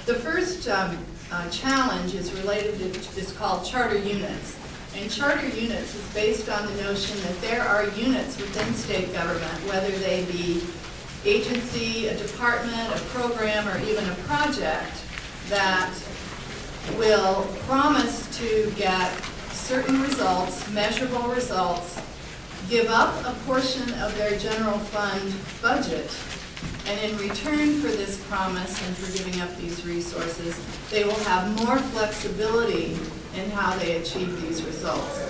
The first challenge is related to, it's called charter units. And charter units is based on the notion that there are units within state government, whether they be agency, a department, a program, or even a project, that will promise to get certain results, measurable results, give up a portion of their general fund budget, and in return for this promise and for giving up these resources, they will have more flexibility in how they achieve these results.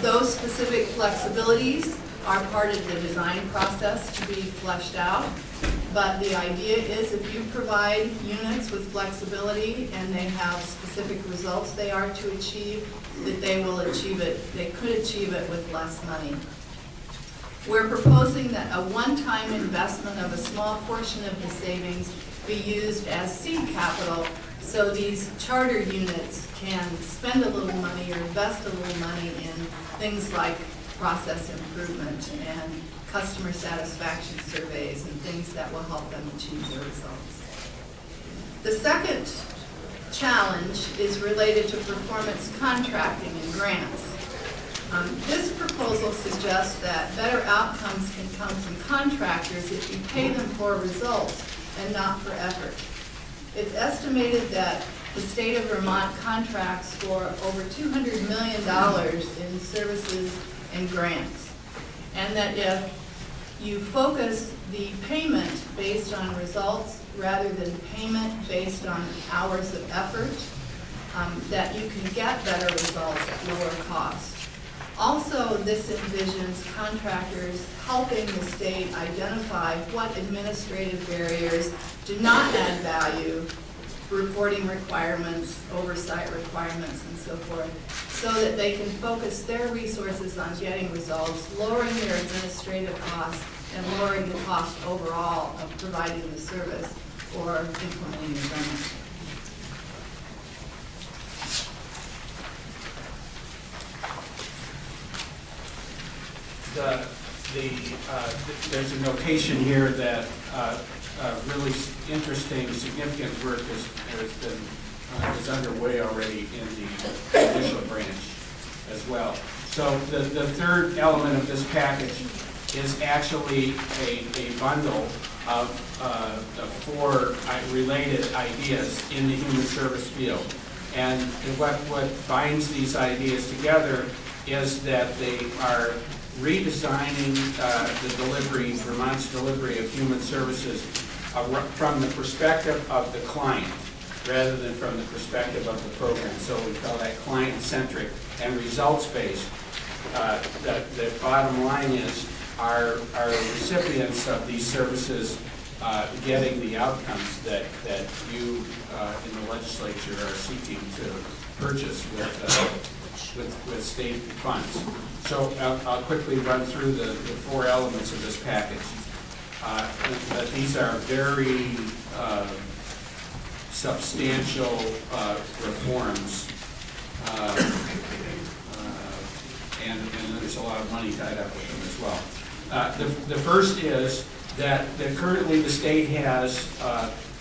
Those specific flexibilities are part of the design process to be fleshed out, but the idea is if you provide units with flexibility and they have specific results they are to achieve, that they will achieve it, they could achieve it with less money. We're proposing that a one-time investment of a small portion of the savings be used as seed capital, so these charter units can spend a little money or invest a little money in things like process improvement and customer satisfaction surveys and things that will help them achieve their results. The second challenge is related to performance contracting and grants. This proposal suggests that better outcomes can come from contractors if you pay them for results and not for effort. It's estimated that the state of Vermont contracts for over $200 million in services and grants, and that if you focus the payment based on results rather than payment based on hours of effort, that you can get better results at lower cost. Also, this envisions contractors helping the state identify what administrative barriers do not add value, reporting requirements, oversight requirements, and so forth, so that they can focus their resources on getting results, lowering their administrative costs, and lowering the cost overall of providing the service or implementing the grant. There's a notation here that really interesting, significant work is underway already in the initial branch as well. So the third element of this package is actually a bundle of 4 related ideas in the human service field. And what binds these ideas together is that they are redesigning the delivery, Vermont's delivery of human services from the perspective of the client rather than from the perspective of the program. So we call that client-centric and results-based. The bottom line is are recipients of these services getting the outcomes that you in the legislature are seeking to purchase with state funds. So I'll quickly run through the 4 elements of this package. These are very substantial reforms, and there's a lot of money tied up with them as well. The first is that currently the state has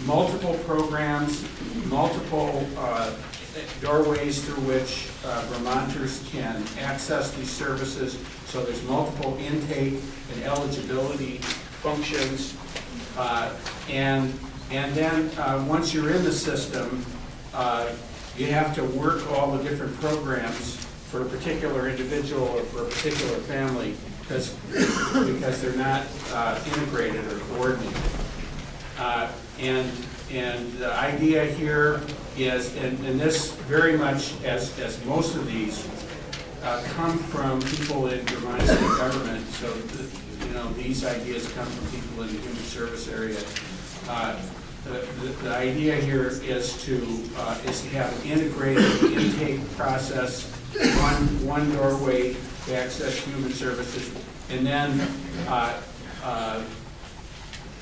multiple programs, multiple doorways through which Vermonters can access these services. So there's multiple intake and eligibility functions, and then once you're in the system, you have to work all the different programs for a particular individual or for a particular family because they're not integrated or coordinated. And the idea here is, and this very much, as most of these, come from people in Vermont state government. So, these ideas come from people in the human service area. The idea here is to have an integrated intake process, one doorway to access human services, and then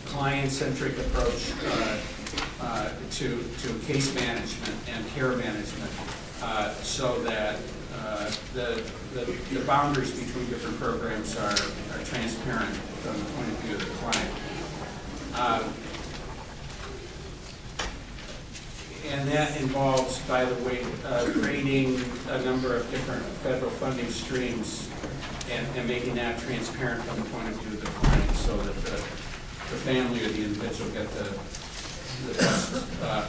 client-centric approach to case management and care management, so that the boundaries between different programs are transparent from the point of view of the client. And that involves, by the way, creating a number of different federal funding streams and making that transparent from the point of view of the client, so that the family or the individual get the best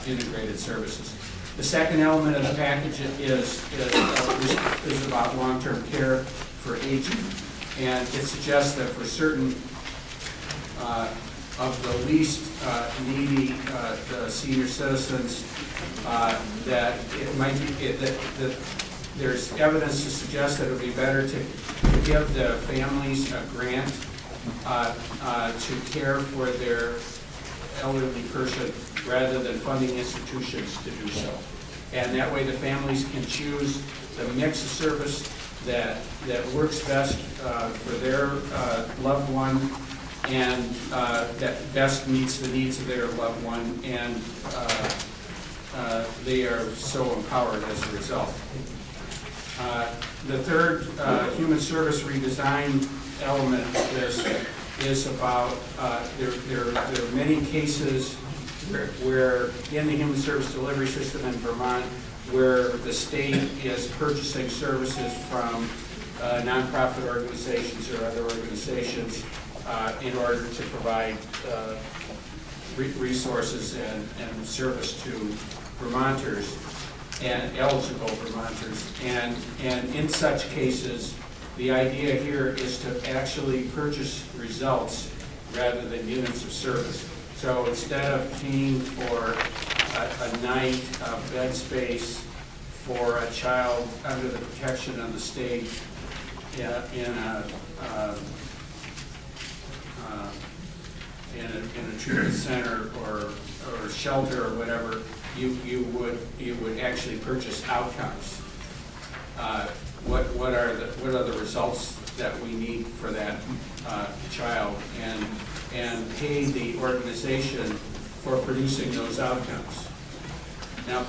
integrated services. The second element of the package is about long-term care for aging, and it suggests that for certain of the least needy senior citizens, that it might be that there's evidence to suggest that it would be better to give the families a grant to care for their elderly person rather than funding institutions to do so. And that way the families can choose the mix of service that works best for their loved one, and that best meets the needs of their loved one, and they are so empowered as a result. The third human service redesign element of this is about there are many cases where in the human service delivery system in Vermont where the state is purchasing services from nonprofit organizations or other organizations in order to provide resources and service to Vermonters and eligible Vermonters. And in such cases, the idea here is to actually purchase results rather than units of service. So instead of paying for a night of bed space for a child under the protection of the state in a treatment center or shelter or whatever, you would actually purchase outcomes. What are the results that we need for that child, and pay the organization for producing those outcomes. Now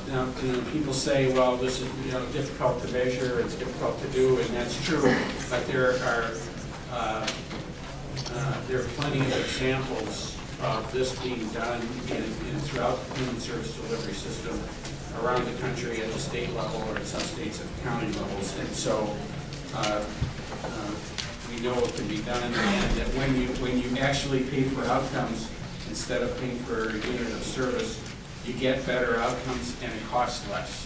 people say, well, this is difficult to measure, it's difficult to do, and that's true. But there are plenty of examples of this being done throughout the human service delivery system around the country at the state level, or in some states at the county levels. And so we know it can be done, and that when you actually pay for outcomes instead of paying for a unit of service, you get better outcomes and it costs less.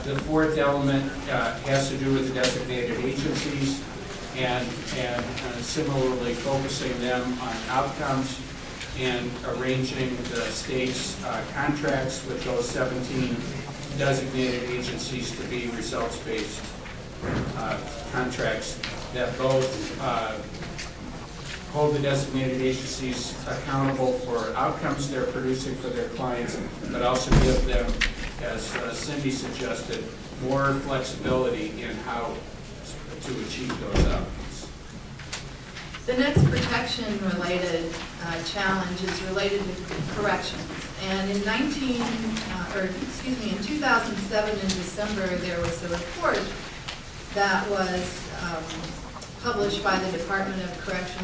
The fourth element has to do with the designated agencies, and similarly focusing them on outcomes and arranging the state's contracts with those 17 designated agencies to be results-based contracts that both hold the designated agencies accountable for outcomes they're producing for their clients, but also give them, as Cindy suggested, more flexibility in how to achieve those outcomes. The next protection-related challenge is related to corrections. And in 2007 in December, there was a report that was published by the Department of Corrections